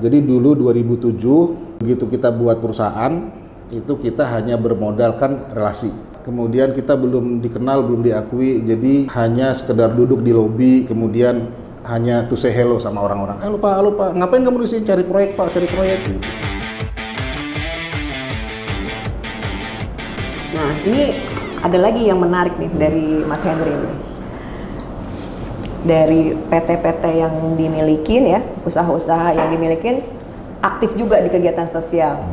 Jadi dulu 2007 begitu kita buat perusahaan itu kita hanya bermodalkan relasi. Kemudian kita belum dikenal, belum diakui, jadi hanya sekedar duduk di lobi, kemudian hanya to say hello sama orang-orang. Halo Pak, ngapain kamu di sini? Cari proyek Pak, cari proyek. Gitu. Nah, ini ada lagi yang menarik nih dari Mas Henry ini. Dari PT-PT yang dimilikin ya, usaha-usaha yang dimilikin, aktif juga di kegiatan sosial.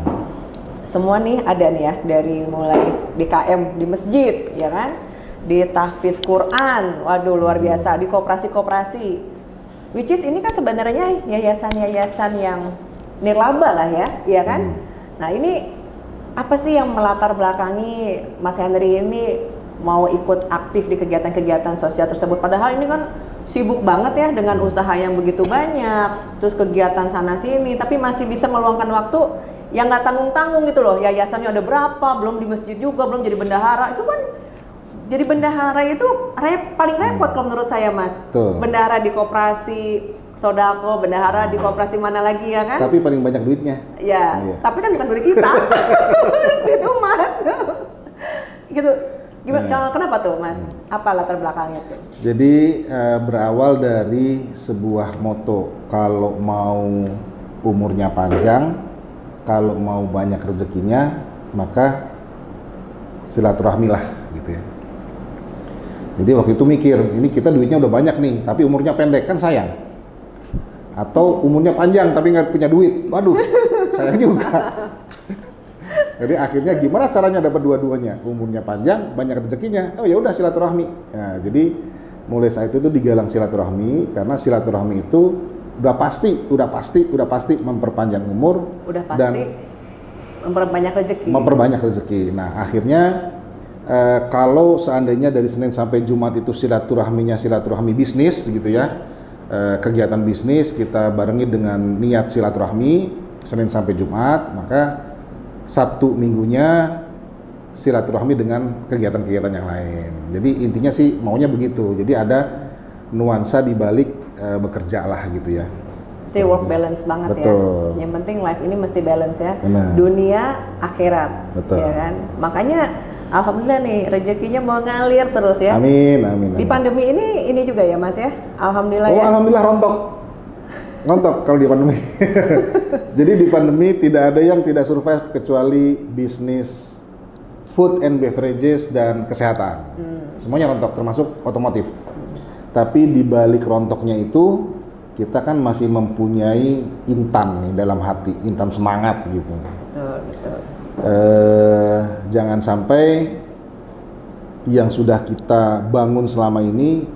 Semua nih ada nih ya, dari mulai DKM di masjid, ya kan, di tahfiz Quran, waduh luar biasa, di koperasi-koperasi. Which is ini kan sebenarnya yayasan-yayasan yang nirlaba lah ya kan. Nah ini apa sih yang melatar belakangi Mas Henry ini mau ikut aktif di kegiatan-kegiatan sosial tersebut? Padahal ini kan sibuk banget ya dengan usaha yang begitu banyak, terus kegiatan sana sini, tapi masih bisa meluangkan waktu yang nggak tanggung-tanggung gitu loh. Yayasannya ada berapa, belum di masjid juga, belum jadi bendahara. Itu kan jadi bendahara itu paling repot kalau menurut saya, Mas. Tuh. Bendahara di koperasi sodako, bendahara di koperasi mana lagi ya kan? Tapi paling banyak duitnya. Ya, iya. Tapi kan bukan duit kita, duit umat. Gitu. Gimana? Kenapa tuh, Mas? Apa latar belakangnya tuh? Jadi berawal dari sebuah moto, kalau mau umurnya panjang, kalau mau banyak rezekinya, maka silaturahmi lah, gitu ya. Jadi waktu itu mikir, ini kita duitnya udah banyak nih, tapi umurnya pendek, kan sayang. Atau umurnya panjang, tapi nggak punya duit, waduh, sayang juga. Jadi akhirnya gimana caranya dapat dua-duanya? Umurnya panjang, banyak rezekinya. Oh ya udah silaturahmi. Nah, jadi mulai saat itu digalang silaturahmi, karena silaturahmi itu udah pasti memperpanjang umur, udah pasti dan memperbanyak rezeki. Nah, akhirnya kalau seandainya dari Senin sampai Jumat itu silaturahminya silaturahmi bisnis gitu ya, kegiatan bisnis kita barengi dengan niat silaturahmi Senin sampai Jumat, maka Sabtu minggunya silaturahmi dengan kegiatan-kegiatan yang lain. Jadi intinya sih maunya begitu. Jadi ada nuansa di balik bekerja lah gitu ya. Itu work balance banget. Betul. Ya. Yang penting life ini mesti balance ya. Benar. Dunia akhirat. Betul. Ya kan? Makanya alhamdulillah nih rezekinya mau ngalir terus ya. Amin. Di pandemi ini juga ya Mas ya. Alhamdulillah ya. Alhamdulillah rontok kalau di pandemi. Jadi di pandemi tidak ada yang tidak survive kecuali bisnis food and beverages dan kesehatan. Semuanya rontok termasuk otomotif. Tapi di balik rontoknya itu kita kan masih mempunyai intan nih dalam hati, intan semangat gitu. Betul. Jangan sampai yang sudah kita bangun selama ini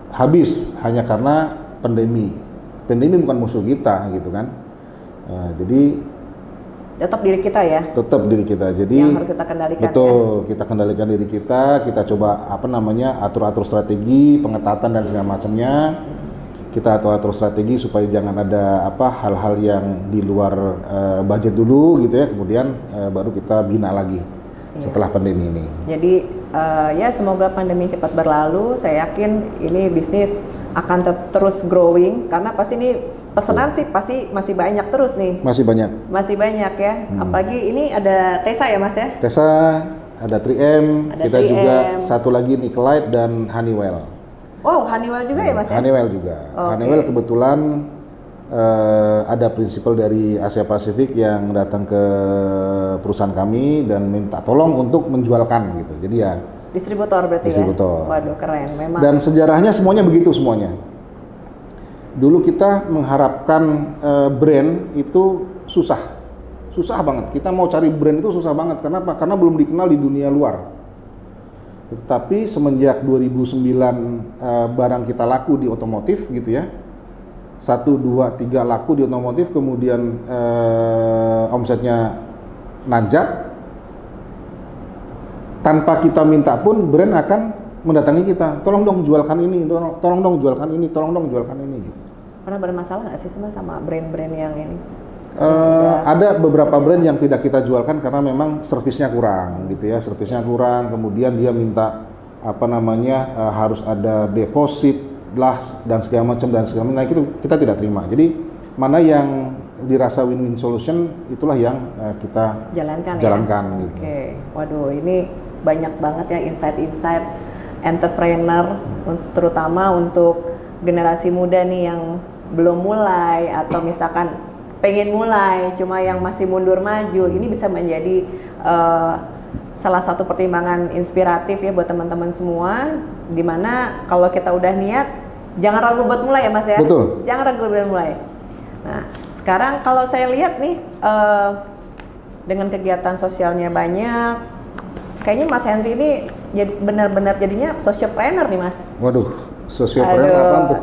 habis hanya karena pandemi. Pandemi bukan musuh kita gitu kan. Jadi tetap diri kita ya. Tetap diri kita. Jadi yang harus kita kendalikan. Betul, ya? Kita kendalikan diri kita coba atur-atur strategi, pengetatan dan segala macamnya. Kita atur strategi supaya jangan ada hal-hal yang di luar budget dulu gitu ya. Kemudian baru kita bina lagi setelah pandemi ini. Jadi ya semoga pandemi cepat berlalu. Saya yakin ini bisnis akan terus growing karena pasti ini pesanan sih pasti masih banyak terus nih. Masih banyak ya. Apalagi ini ada Tesa ya Mas ya? Tesa, ada 3M, kita 3M. Juga satu lagi Nicolite dan Honeywell. Wow, Honeywell juga ya Mas ya? Honeywell juga. Okay. Honeywell kebetulan ada prinsipal dari Asia Pasifik yang datang ke perusahaan kami dan minta tolong untuk menjualkan gitu. Jadi ya distributor berarti ya? Waduh keren memang. Dan sejarahnya semuanya begitu semuanya. Dulu kita mengharapkan brand itu susah banget. Kita mau cari brand itu susah banget. Kenapa? Karena belum dikenal di dunia luar. Tetapi semenjak 2009 barang kita laku di otomotif gitu ya, 1, 2, 3 laku di otomotif, kemudian omsetnya nanjak. Tanpa kita minta pun brand akan mendatangi kita, tolong dong jualkan ini, tolong dong jualkan ini, tolong dong jualkan ini. Gitu. Pernah bermasalah nggak sih sama brand-brand yang ini? Ada beberapa brand yang tidak kita jualkan karena memang servisnya kurang, gitu ya, servisnya kurang. Kemudian dia minta harus ada deposit lah dan segala macam. Nah itu kita tidak terima. Jadi mana yang dirasa win-win solution, itulah yang kita jalankan ya? gitu. Oke. Waduh, ini banyak banget ya insight-insight entrepreneur, terutama untuk generasi muda nih yang belum mulai atau misalkan pengen mulai cuma yang masih mundur maju. Ini bisa menjadi salah satu pertimbangan inspiratif ya buat teman-teman semua, dimana kalau kita udah niat jangan ragu buat mulai ya Mas ya. Betul. Jangan ragu buat mulai. Nah, sekarang kalau saya lihat nih dengan kegiatan sosialnya banyak, kayaknya Mas Henry ini jadi benar-benar jadinya socialpreneur nih Mas. Waduh, socialpreneur apaan tuh?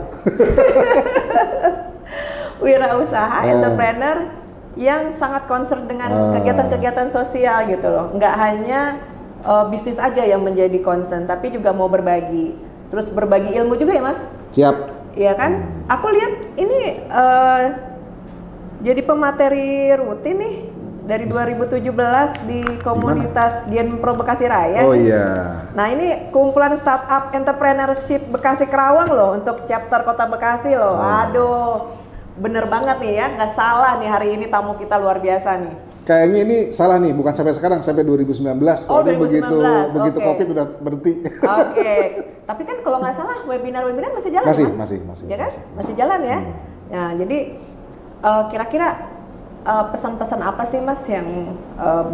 Wirausaha, entrepreneur yang sangat concern dengan kegiatan-kegiatan sosial gitu loh. Nggak hanya bisnis aja yang menjadi concern, tapi juga mau berbagi. Terus berbagi ilmu juga ya Mas? Siap. Iya kan? Aku lihat ini jadi pemateri rutin nih dari 2017 di komunitas Dianpro Bekasi Raya. Oh nih. iya. Nah ini kumpulan startup entrepreneurship Bekasi Kerawang loh untuk chapter Kota Bekasi loh. Aduh, bener banget nih ya, nggak salah nih hari ini tamu kita luar biasa nih. Kayaknya ini salah nih, bukan sampai sekarang, sampai 2019. Soalnya 2019, begitu okay. Covid udah berhenti. Oke. Tapi kan kalau nggak salah webinar masih jalan masih, ya, Mas? Masih. Ya kan? Masih jalan ya. Nah, jadi kira-kira pesan-pesan apa sih Mas yang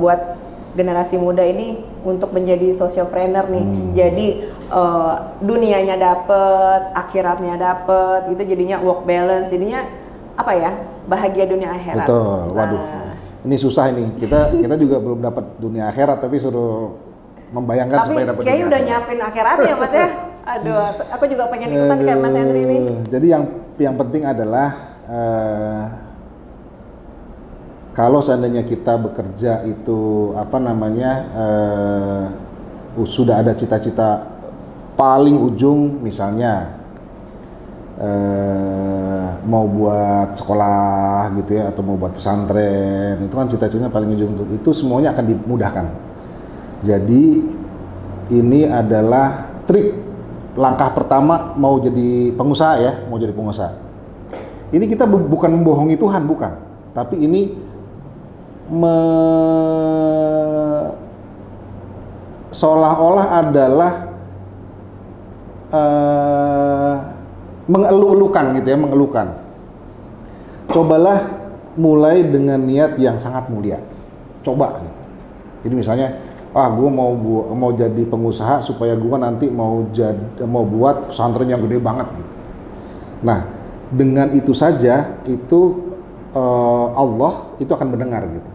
buat generasi muda ini untuk menjadi socialpreneur nih? Jadi dunianya dapet, akhiratnya dapet, gitu jadinya work balance, jadinya apa ya? Bahagia dunia akhirat. Betul. Waduh. Ini susah ini. Kita juga belum dapat dunia akhirat, tapi suruh membayangkan tapi supaya dapat dunia kayaknya udah akhirat. nyiapin akhiratnya Mas ya. Aduh, aku juga pengen ikutan kayak Mas Henry ini. Jadi yang penting adalah kalau seandainya kita bekerja itu sudah ada cita-cita paling ujung, misalnya mau buat sekolah gitu ya, atau mau buat pesantren, itu kan cita-citanya paling ujung, itu semuanya akan dimudahkan. Jadi ini adalah trik langkah pertama mau jadi pengusaha ya, mau jadi pengusaha. Ini kita bukan membohongi Tuhan, bukan, tapi ini seolah-olah adalah mengeluh-elukan gitu ya, mengeluhkan. Cobalah mulai dengan niat yang sangat mulia. Coba. Jadi misalnya, gue mau jadi pengusaha supaya gue nanti mau buat pesantren yang gede banget gitu. Nah, dengan itu saja itu Allah itu akan mendengar gitu.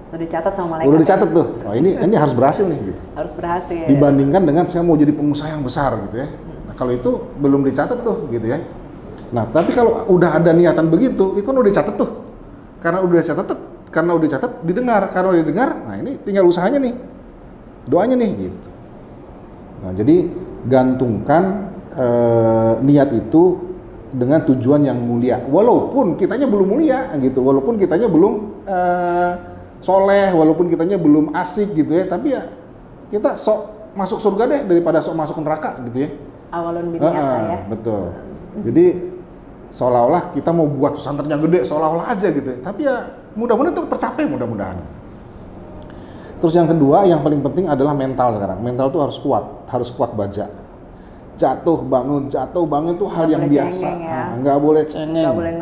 Udah dicatat sama malaikat. Udah dicatat tuh. Oh, ini harus berhasil nih gitu. Harus berhasil. Dibandingkan dengan saya mau jadi pengusaha yang besar gitu ya. Nah, kalau itu belum dicatat tuh gitu ya. Nah, tapi kalau udah ada niatan begitu, itu kan udah dicatat tuh. Karena udah dicatat, didengar. Karena udah didengar, nah ini tinggal usahanya nih. Doanya nih gitu. Nah, jadi gantungkan niat itu dengan tujuan yang mulia. Walaupun kitanya belum mulia gitu, walaupun kitanya belum soleh, walaupun kitanya belum asik gitu ya, tapi ya kita sok masuk surga deh daripada sok masuk neraka gitu ya. Awalun biniata ya. Betul. Jadi seolah-olah kita mau buat pesantren yang gede, seolah-olah aja gitu ya. Tapi ya mudah-mudahan itu tercapai, mudah-mudahan. Terus yang kedua, yang paling penting adalah mental sekarang. Mental tuh harus kuat baja. Jatuh bangun itu hal yang biasa. Ya. Nggak boleh cengeng. Nggak boleh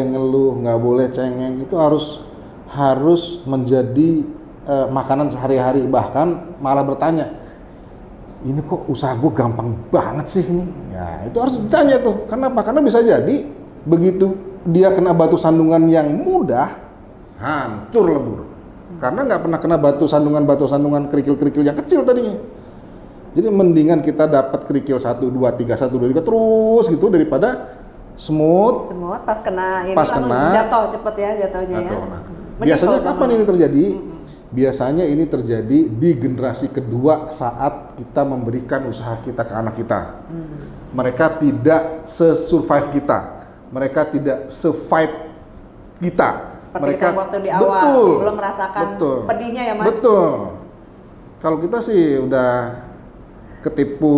ngeluh. Nggak boleh cengeng. Itu harus menjadi makanan sehari-hari. Bahkan malah bertanya, ini kok usaha gue gampang banget sih ini? Ya itu harus ditanya tuh. Kenapa? Karena bisa jadi begitu dia kena batu sandungan yang mudah, hancur lebur. Karena nggak pernah kena batu sandungan kerikil-kerikil yang kecil tadinya. Jadi mendingan kita dapat kerikil 1, 2, 3, 1, 2, 3 terus gitu daripada smooth pas kena jatuh cepet ya jatuhnya ya. Nah, biasanya kapan ini terjadi? Biasanya ini terjadi di generasi kedua saat kita memberikan usaha kita ke anak kita. Mereka tidak se-survive kita. Mereka tidak se-fight kita. Seperti mereka waktu di awal belum merasakan pedihnya ya Mas. Betul. Kalau kita sih udah ketipu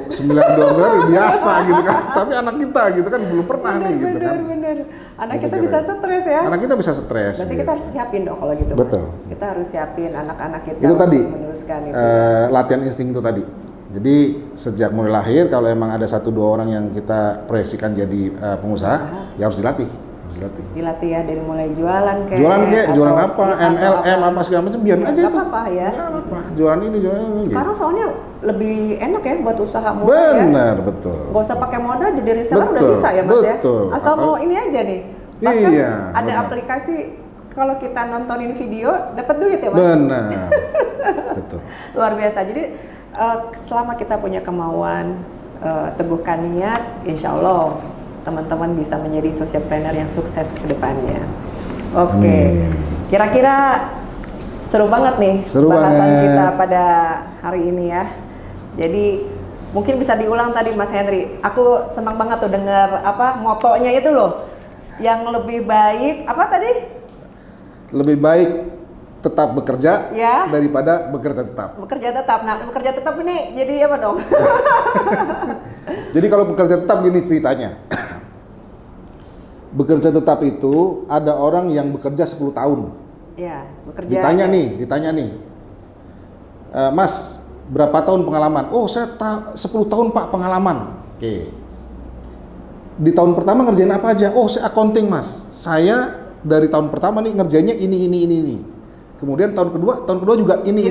92 miliar biasa gitu kan. Tapi anak kita gitu kan belum pernah nih gitu kan. Bener. Anak Gitu kita kira. bisa stres ya. Anak kita bisa stres. Berarti gitu. kita harus siapin dong kalau gitu. Betul. Mas. Kita harus siapin anak-anak kita Itu tadi meneruskan itu. latihan insting itu tadi. Jadi sejak mulai lahir kalau emang ada 1-2 orang yang kita proyeksikan jadi pengusaha, ya harus dilatih. Dilatih ya dari mulai jualan Jualan apa, MLM apa segala macam biar aja nggak itu. apa-apa ya. Nggak apa-apa. Jualan ini. Sekarang Gitu. soalnya lebih enak ya buat usaha murah ya. Benar, betul. Gak usah pakai modal jadi reseller udah Betul, bisa ya Mas betul. ya. Asal mau ini aja nih. Bahkan Iya, ada benar. aplikasi kalau kita nontonin video dapat duit ya Mas. Benar. Betul. Luar biasa. Jadi selama kita punya kemauan, teguhkan niat, insya Allah teman-teman bisa menjadi socialpreneur yang sukses ke depannya. Oke. Kira-kira seru banget nih bahasan banget. kita pada hari ini ya. Jadi mungkin bisa diulang tadi Mas Henry. Aku senang banget tuh dengar apa motonya itu loh. Yang lebih baik apa tadi? Lebih baik tetap bekerja Ya. daripada bekerja tetap. Bekerja tetap. Nah, bekerja tetap ini jadi apa dong? Jadi kalau bekerja tetap gini ceritanya. Bekerja tetap itu ada orang yang bekerja 10 tahun. Ya, bekerja. Ditanya nih. Mas, berapa tahun pengalaman? Oh, saya 10 tahun Pak pengalaman. Oke. Di tahun pertama ngerjain apa aja? Oh, saya accounting Mas. Saya dari tahun pertama nih ngerjainnya ini. Kemudian tahun kedua juga ini.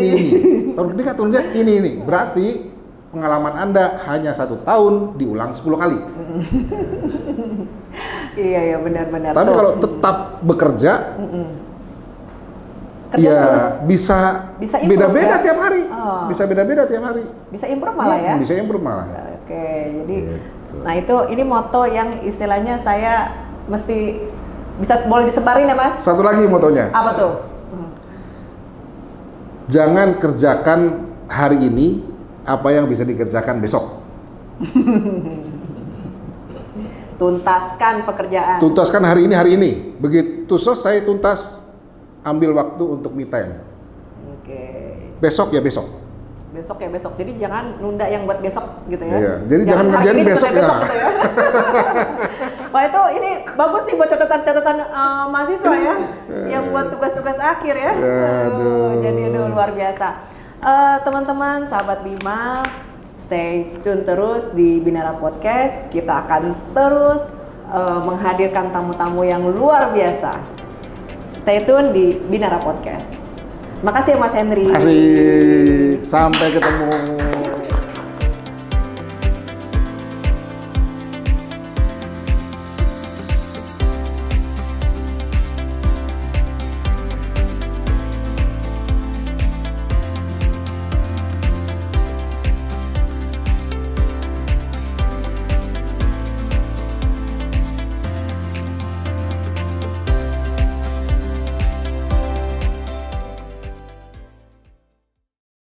Tahun ketiga ini. Berarti pengalaman Anda hanya 1 tahun diulang 10 kali. Iya benar-benar. Tapi kalau tetap bekerja, Kerja ya terus. bisa Bisa improve, beda-beda ya? tiap hari. Oh. Bisa beda-beda tiap hari. Bisa improve malah ya. Bisa improve malah. Oke, jadi Gitu. nah itu ini moto yang istilahnya saya mesti bisa boleh disebarin ya Mas? Satu lagi motonya. Apa tuh? Jangan kerjakan hari ini apa yang bisa dikerjakan besok. Tuntaskan pekerjaan. Tuntaskan hari ini. Begitu selesai tuntas, ambil waktu untuk me time. Oke. Besok ya besok. Besok ya besok. Jadi jangan nunda yang buat besok gitu ya. Iya, jadi jangan hari ngerjain ini besok ditunda ya. gitu ya. Wah itu ini bagus nih buat catatan mahasiswa ya. Yang buat tugas-tugas akhir ya. Aduh. Jadi luar biasa. Teman-teman, sahabat Bima, stay tune terus di Binara Podcast. Kita akan terus menghadirkan tamu-tamu yang luar biasa. Stay tune di Binara Podcast. Makasih ya Mas Henry. Kasih. Sampai ketemu.